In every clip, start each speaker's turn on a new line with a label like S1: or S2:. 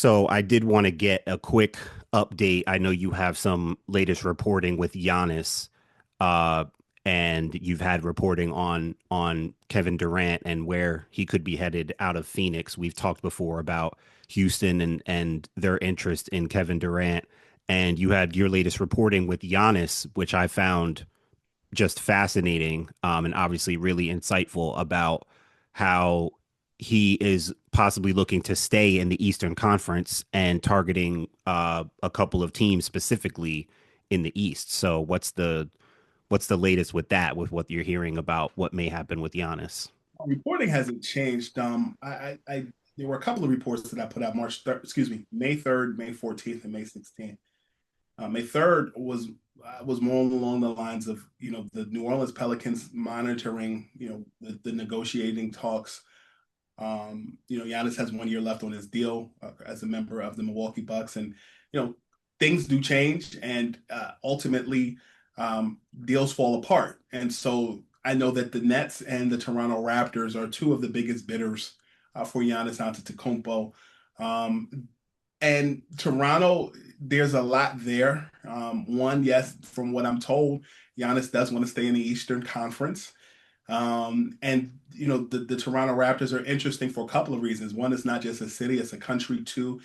S1: So I did want to get a quick update. I know you have some latest reporting with Giannis, uh, and you've had reporting on Kevin Durant and where he could be headed out of Phoenix. We've talked before about Houston and their interest in Kevin Durant, and you had your latest reporting with Giannis, which I found just fascinating, and obviously really insightful about how he is possibly looking to stay in the Eastern Conference and targeting a couple of teams specifically in the East. So what's the latest with that, with what you're hearing about what may happen with Giannis?
S2: Reporting hasn't changed. There were a couple of reports that I put out May 3rd, May 14th, and May 16th. May 3rd was more along the lines of the New Orleans Pelicans monitoring the negotiating talks. Giannis has 1 year left on his deal as a member of the Milwaukee Bucks, and things do change, and ultimately deals fall apart. And so I know that the Nets and the Toronto Raptors are two of the biggest bidders for Giannis Antetokounmpo. And Toronto, there's a lot there. One, yes, from what I'm told, Giannis does want to stay in the Eastern Conference. And the Toronto Raptors are interesting for a couple of reasons. One, it's not just a city, it's a country too.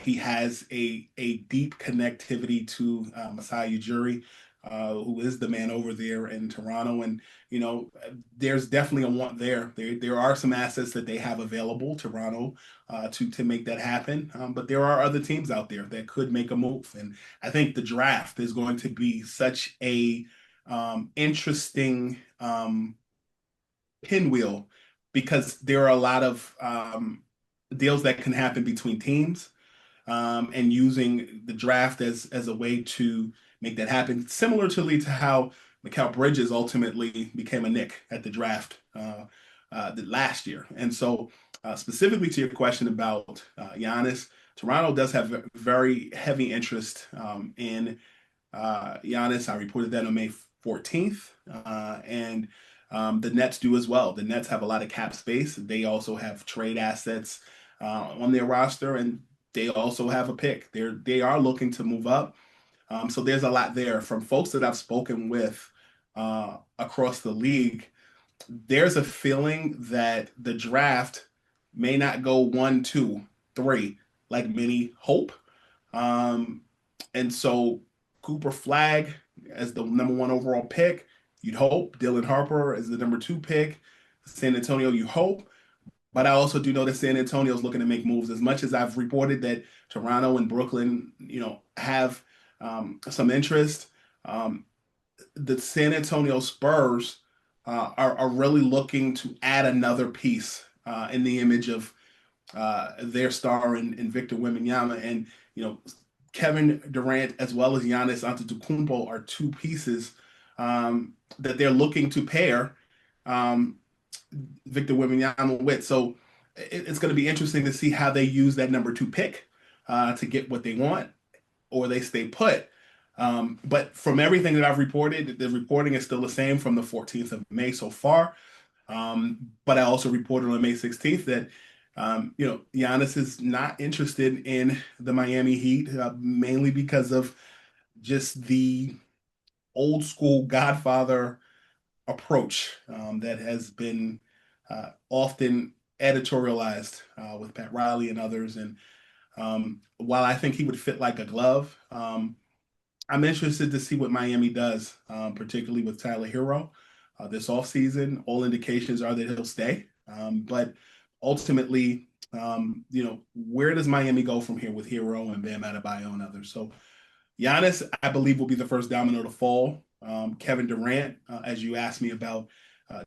S2: He has a deep connectivity to Masai Ujiri, who is the man over there in Toronto. And, there's definitely a want there. There are some assets that they have available, Toronto, to make that happen. But there are other teams out there that could make a move. And I think the draft is going to be such a interesting pinwheel because there are a lot of deals that can happen between teams, and using the draft as a way to make that happen, similarly to how Mikal Bridges ultimately became a Knick at the draft last year. And so, specifically to your question about Giannis, Toronto does have very heavy interest in Giannis. I reported that on May 14th, and the Nets do as well. The Nets have a lot of cap space. They also have trade assets on their roster, and they also have a pick. They are looking to move up. So there's a lot there from folks that I've spoken with across the league. There's a feeling that the draft may not go one, two, three, like many hope. Um, and so Cooper Flag as the number one overall pick, you'd hope. Dylan Harper as the number two pick. San Antonio, you hope. But I also do know that San Antonio is looking to make moves. As much as I've reported that Toronto and Brooklyn, have some interest, the San Antonio Spurs are really looking to add another piece in the image of their star in Victor Wembanyama. And, Kevin Durant as well as Giannis Antetokounmpo are two pieces that they're looking to pair um, Victor Wembanyama with. So it's going to be interesting to see how they use that number two pick to get what they want, or they stay put. But from everything that I've reported, the reporting is still the same from the 14th of May so far. But I also reported on May 16th that Giannis is not interested in the Miami Heat, mainly because of just the old school Godfather approach that has been often editorialized with Pat Riley and others. And while I think he would fit like a glove, I'm interested to see what Miami does, particularly with Tyler Hero this offseason. All indications are that he'll stay. But ultimately, where does Miami go from here with Hero and Bam Adebayo and others? So Giannis, I believe, will be the first domino to fall. Kevin Durant, as you asked me about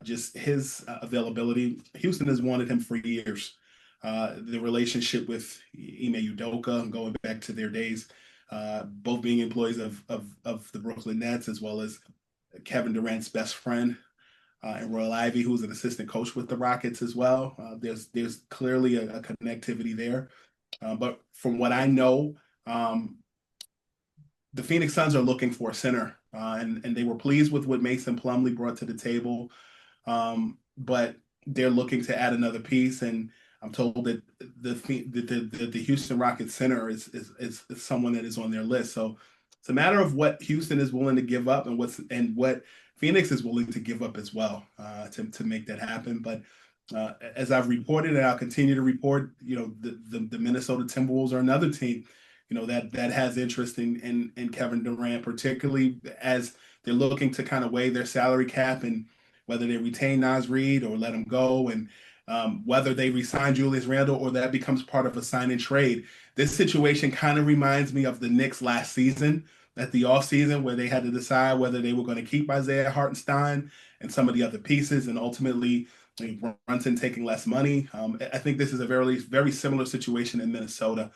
S2: just his availability, Houston has wanted him for years. The relationship with Ime Udoka, going back to their days, both being employees of the Brooklyn Nets, as well as Kevin Durant's best friend and Royal Ivy, who's an assistant coach with the Rockets as well. There's clearly a connectivity there. But from what I know, the Phoenix Suns are looking for a center, and they were pleased with what Mason Plumlee brought to the table. But they're looking to add another piece. And I'm told that the Houston Rockets center is someone that is on their list. So it's a matter of what Houston is willing to give up and what Phoenix is willing to give up as well to make that happen. But as I've reported, and I'll continue to report, the Minnesota Timberwolves are another team, that has interest in Kevin Durant, particularly as they're looking to kind of weigh their salary cap and whether they retain Naz Reid or let him go, and whether they resign Julius Randle or that becomes part of a sign and trade. This situation kind of reminds me of the Knicks last season at the offseason where they had to decide whether they were going to keep Isaiah Hartenstein and some of the other pieces, and ultimately Brunson taking less money. I think this is a very, very similar situation in Minnesota.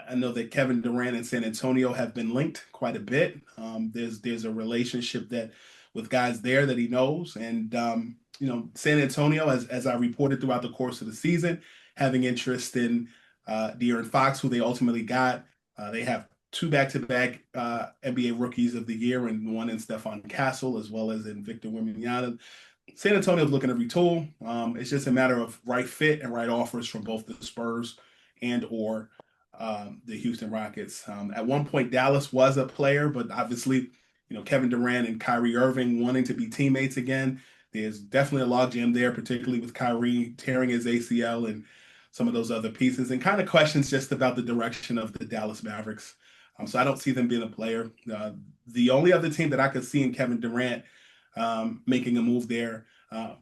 S2: I know that Kevin Durant and San Antonio have been linked quite a bit. There's a relationship that with guys there that he knows, and San Antonio, as I reported throughout the course of the season, having interest in De'Aaron Fox, who they ultimately got. They have two back-to-back NBA Rookies of the Year, and one in Stephon Castle, as well as in Victor Wembanyama. San Antonio's looking to retool. It's just a matter of right fit and right offers from both the Spurs and or the Houston Rockets. At one point, Dallas was a player, but obviously, Kevin Durant and Kyrie Irving wanting to be teammates again. There's definitely a logjam there, particularly with Kyrie tearing his ACL and some of those other pieces, and kind of questions just about the direction of the Dallas Mavericks. So I don't see them being a player. The only other team that I could see in Kevin Durant making a move there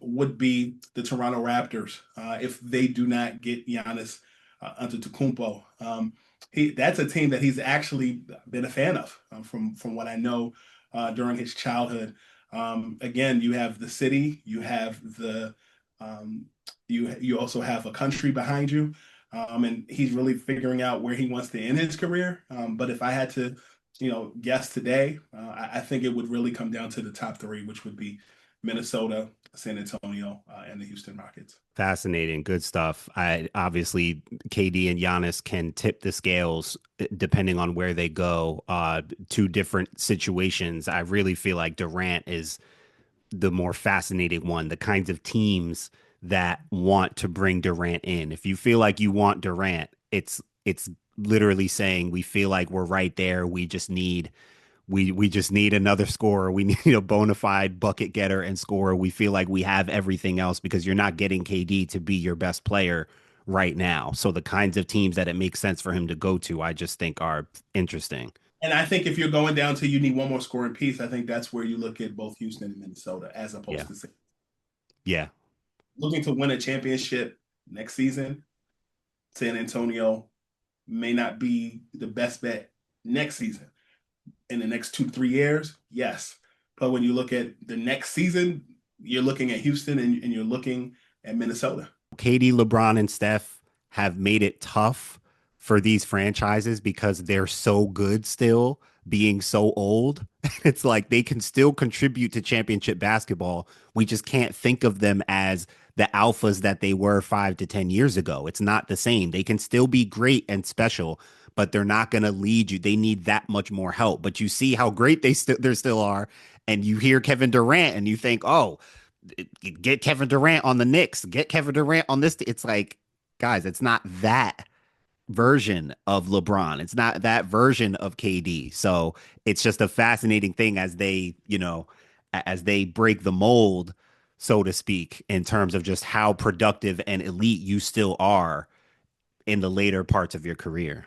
S2: would be the Toronto Raptors if they do not get Giannis Antetokounmpo. That's a team that he's actually been a fan of from what I know during his childhood. Again, you have the city, you have you also have a country behind you, and he's really figuring out where he wants to end his career. But if I had to, guess today, I think it would really come down to the top three, which would be Minnesota, San Antonio, and the Houston Rockets.
S1: Fascinating, good stuff. I obviously KD and Giannis can tip the scales depending on where they go. Two different situations. I really feel like Durant is the more fascinating one. The kinds of teams that want to bring Durant in. If you feel like you want Durant, it's literally saying we feel like we're right there. We just need another scorer. We need a bona fide bucket getter and scorer. We feel like we have everything else because you're not getting KD to be your best player right now. So the kinds of teams that it makes sense for him to go to, I just think are interesting.
S2: And I think if you're going down to you need one more scoring piece, I think that's where you look at both Houston and Minnesota as
S1: Yeah.
S2: opposed to
S1: Yeah.
S2: looking to win a championship next season. San Antonio may not be the best bet next season. In the next 2 3 years, yes. But when you look at the next season, you're looking at Houston and you're looking at Minnesota.
S1: KD, LeBron, and Steph have made it tough for these franchises because they're so good still, being so old. It's like they can still contribute to championship basketball. We just can't think of them as the alphas that they were 5 to 10 years ago. It's not the same. They can still be great and special, but they're not going to lead you. They need that much more help. But you see how great they still are, and you hear Kevin Durant, and you think, oh, get Kevin Durant on the Knicks, get Kevin Durant on this. It's like, guys, it's not that version of LeBron. It's not that version of KD. So it's just a fascinating thing as as they break the mold, so to speak, in terms of just how productive and elite you still are in the later parts of your career.